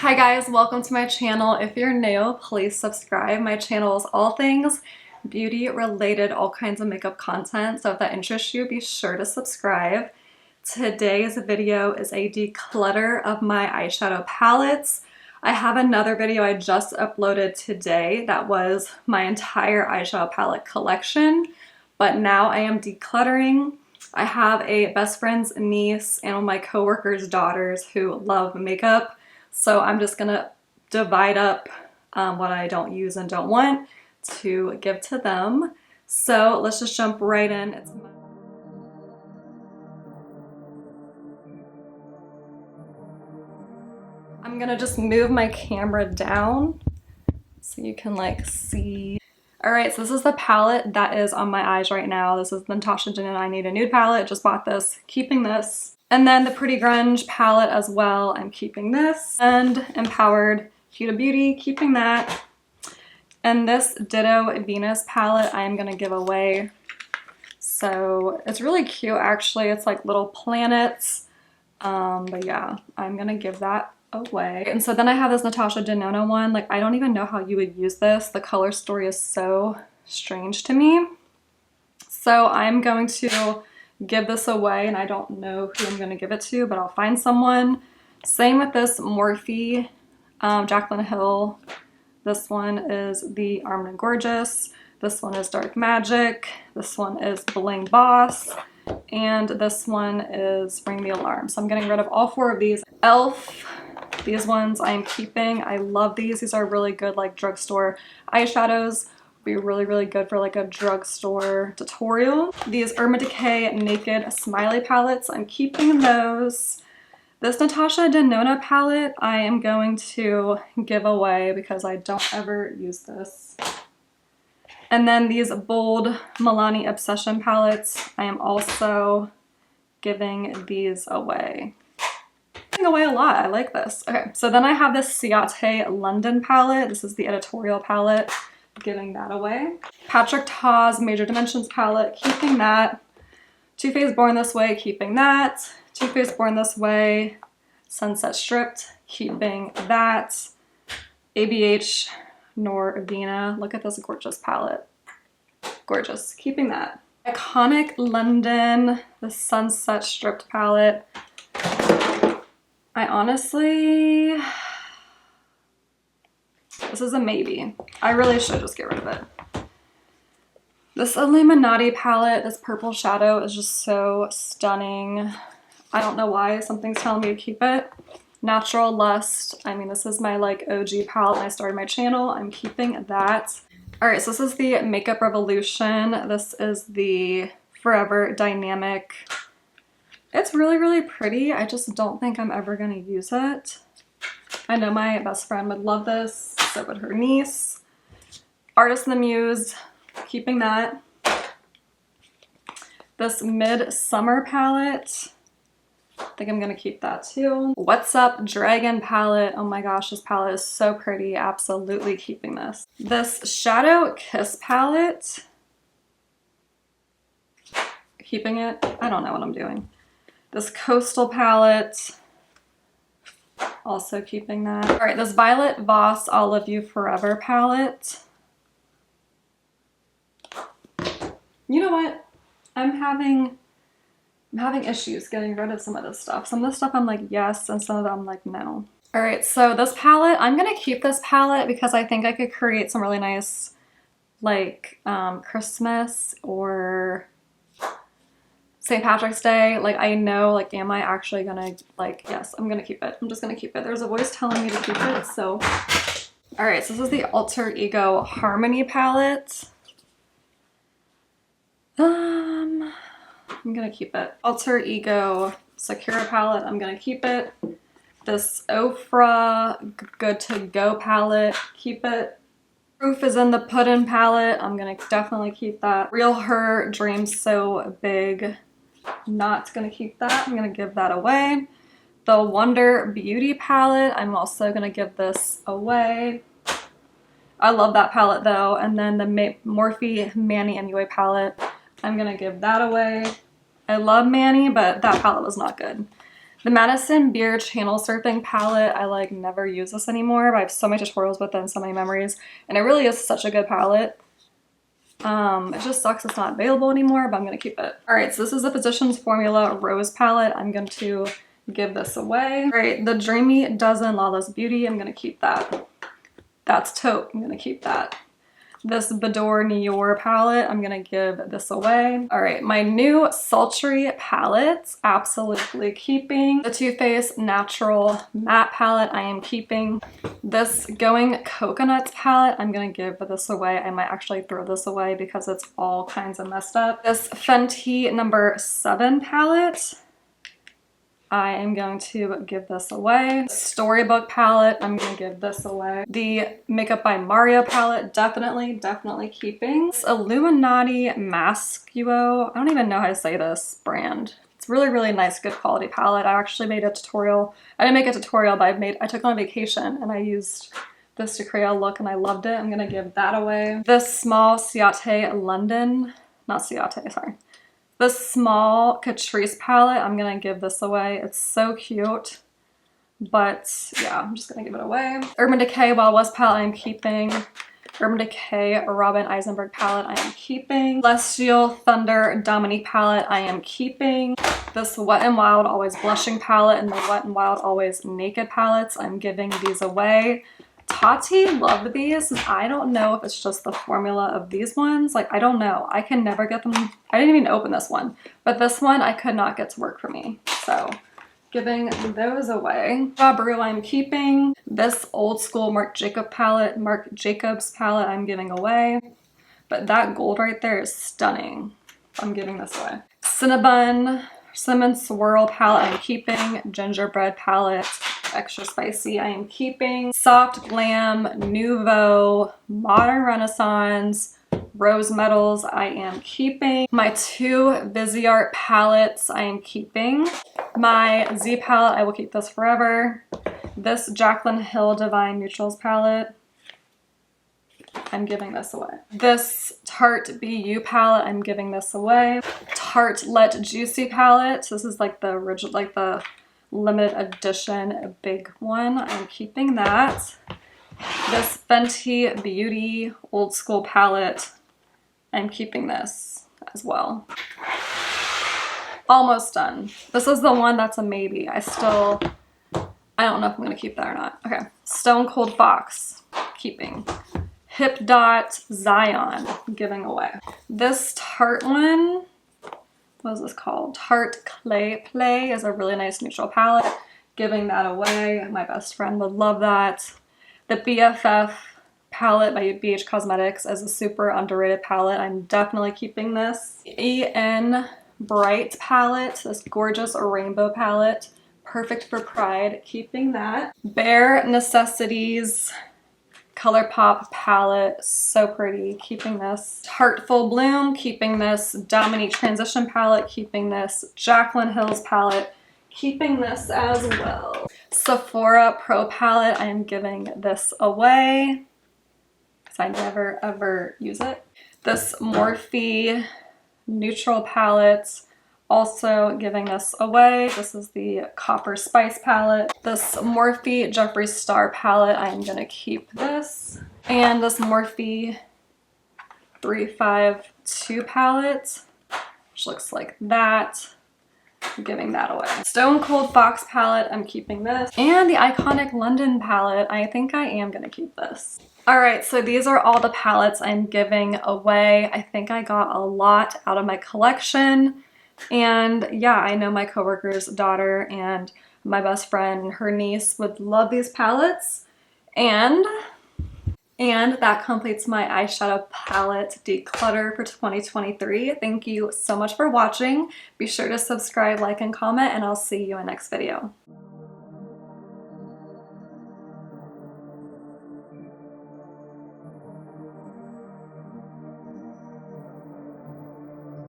Hi guys, welcome to my channel. If you're new, please subscribe. My channel is all things beauty related, all kinds of makeup content. So if that interests you, be sure to subscribe. Today's video is a declutter of my eyeshadow palettes. I have another video I just uploaded today that was my entire eyeshadow palette collection, but now I am decluttering. I have a best friend's niece and one of my coworkers' daughters who love makeup. So I'm just gonna divide up what I don't use and don't want to give to them. So let's just jump right in. I'm gonna just move my camera down so you can like see. All right, so this is the palette that is on my eyes right now. This is the Natasha Denona I Need a Nude palette. Just bought this, keeping this. And then the Pretty Grunge palette as well, I'm keeping this. And Empowered Huda Beauty, keeping that. And this Ditto Venus palette I am gonna give away. So it's really cute actually. It's like little planets. But yeah, I'm gonna give that away. And so then I have this Natasha Denona one. Like, I don't even know how you would use this. The color story is so strange to me. So I'm going to give this away, and I don't know who I'm going to give it to, but I'll find someone. Same with this Morphe Jaclyn Hill. This one is the Armed and Gorgeous. This one is Dark Magic. This one is Bling Boss. And this one is Ring the Alarm. So I'm getting rid of all four of these. Elf, these ones I am keeping. I love these. These are really good like drugstore eyeshadows. Be really good for like a drugstore tutorial. These Urban Decay Naked Smiley palettes, I'm keeping those. This Natasha Denona palette I am going to give away because I don't ever use this. And then these Bold Milani Obsession palettes, I am also giving these away. Giving away a lot, I like this. Okay, so then I have this Ciate London palette. This is the editorial palette. Giving that away. Patrick Ta's Major Dimensions palette, keeping that. Too Faced Born This Way, keeping that. Too Faced Born This Way, Sunset Stripped, keeping that. ABH Norvina, look at this gorgeous palette. Gorgeous, keeping that. Iconic London, the Sunset Stripped palette. I honestly, this is a maybe. I really should just get rid of it. This Illuminati palette, this purple shadow is just so stunning. I don't know why, something's telling me to keep it. Natural Lust, I mean this is my like OG palette when I started my channel. I'm keeping that. All right, so this is the Makeup Revolution. This is the Forever Dynamic. It's really pretty. I just don't think I'm ever gonna use it. I know my best friend would love this, so would her niece. Artist in the Muse, keeping that. This Midsummer palette, I think I'm gonna keep that too. What's Up Dragon palette, oh my gosh, this palette is so pretty, absolutely keeping this. This Shadow Kiss palette, keeping it, I don't know what I'm doing. This Coastal palette, also keeping that. All right, this Violet Voss I'll Love You Forever palette. You know what? I'm having issues getting rid of some of this stuff. Some of this stuff I'm like yes, and some of them I'm like no. All right, so this palette, I'm gonna keep this palette because I think I could create some really nice like Christmas or St. Patrick's Day. Like I know, like am I actually gonna like, yes, I'm gonna keep it. I'm just gonna keep it. There's a voice telling me to keep it, so. All right, so this is the Alter Ego Harmony palette. I'm gonna keep it. Alter Ego Sakura palette, I'm gonna keep it. This Ofra Good to Go palette, keep it. Proof is in the Puddin palette, I'm gonna definitely keep that. Real Her Dreams So Big, not gonna keep that, I'm gonna give that away. The Wonder Beauty palette, I'm also gonna give this away. I love that palette though. And then the Morphe Manny MUA palette, I'm gonna give that away. I love Manny, but that palette was not good. The Madison Beer Channel Surfing palette, I like never use this anymore, but I have so many tutorials with it and so many memories, and it really is such a good palette. It just sucks it's not available anymore, but I'm gonna keep it. All right, so this is the Physicians Formula Rose palette. I'm going to give this away. All right, the Dreamy Dozen Lawless Beauty, I'm gonna keep that. That's taupe, I'm gonna keep that. This Bador Nior palette, I'm gonna give this away. All right, my new Sultry palettes, absolutely keeping. The Too Faced Natural Matte palette, I am keeping. This Going Coconuts palette, I'm gonna give this away. I might actually throw this away because it's all kinds of messed up. This Fenty number 7 palette, I am going to give this away. Storybook palette, I'm gonna give this away. The Makeup by Mario palette, definitely keeping. This Illuminati Mascuo, I don't even know how to say this brand. It's really nice, good quality palette. I actually made a tutorial. I didn't make a tutorial, but I took it on vacation and I used this to create a look and I loved it. I'm gonna give that away. This small Ciate London, not Ciate, sorry. This small Catrice palette, I'm gonna give this away. It's so cute, but yeah, I'm just gonna give it away. Urban Decay Wild West palette, I'm keeping. Urban Decay Robin Eisenberg palette, I am keeping. Celestial Thunder Dominique palette, I am keeping. This Wet n Wild Always Blushing palette and the Wet n Wild Always Naked palettes, I'm giving these away. Tati loved these, and I don't know if it's just the formula of these ones. Like, I don't know. I can never get them. I didn't even open this one, but this one I could not get to work for me. So giving those away. Brew, I'm keeping. This old school Marc Jacobs palette, I'm giving away. But that gold right there is stunning. I'm giving this away. Cinnamon Swirl palette, I'm keeping. Gingerbread palette, extra spicy, I am keeping. Soft Glam, Nouveau, Modern Renaissance, Rose Metals, I am keeping. My 2 Viseart palettes, I am keeping. My Z palette, I will keep this forever. This Jaclyn Hill Divine Neutrals palette, I'm giving this away. This Tarte BU palette, I'm giving this away. Tarte Let Juicy palette, this is like the original, like the limited edition big one, I'm keeping that. This Fenty Beauty Old School palette, I'm keeping this as well. Almost done. This is the one that's a maybe. I don't know if I'm gonna keep that or not. Okay, Stone Cold Fox, keeping. Hip Dot Zion, giving away. This Tarte one, what is this called? Tarte Clay Play is a really nice neutral palette, giving that away. My best friend would love that. The BFF palette by BH Cosmetics is a super underrated palette. I'm definitely keeping this. EN Bright palette, this gorgeous rainbow palette, perfect for Pride, keeping that. Bare Necessities ColourPop palette, so pretty, keeping this. Tarte Full Bloom, keeping this. Dominique Transition palette, keeping this. Jaclyn Hill's palette, keeping this as well. Sephora Pro palette, I am giving this away because I never ever use it. This Morphe neutral palette, also giving this away. This is the Copper Spice palette. This Morphe Jeffree Star palette, I am gonna keep this. And this Morphe 352 palette, which looks like that. I'm giving that away. Stone Cold Fox palette, I'm keeping this. And the Iconic London palette, I think I am gonna keep this. All right, so these are all the palettes I'm giving away. I think I got a lot out of my collection. And yeah, I know my coworker's daughter and my best friend and her niece would love these palettes. And that completes my eyeshadow palette declutter for 2023. Thank you so much for watching. Be sure to subscribe, like, and comment, and I'll see you in the next video.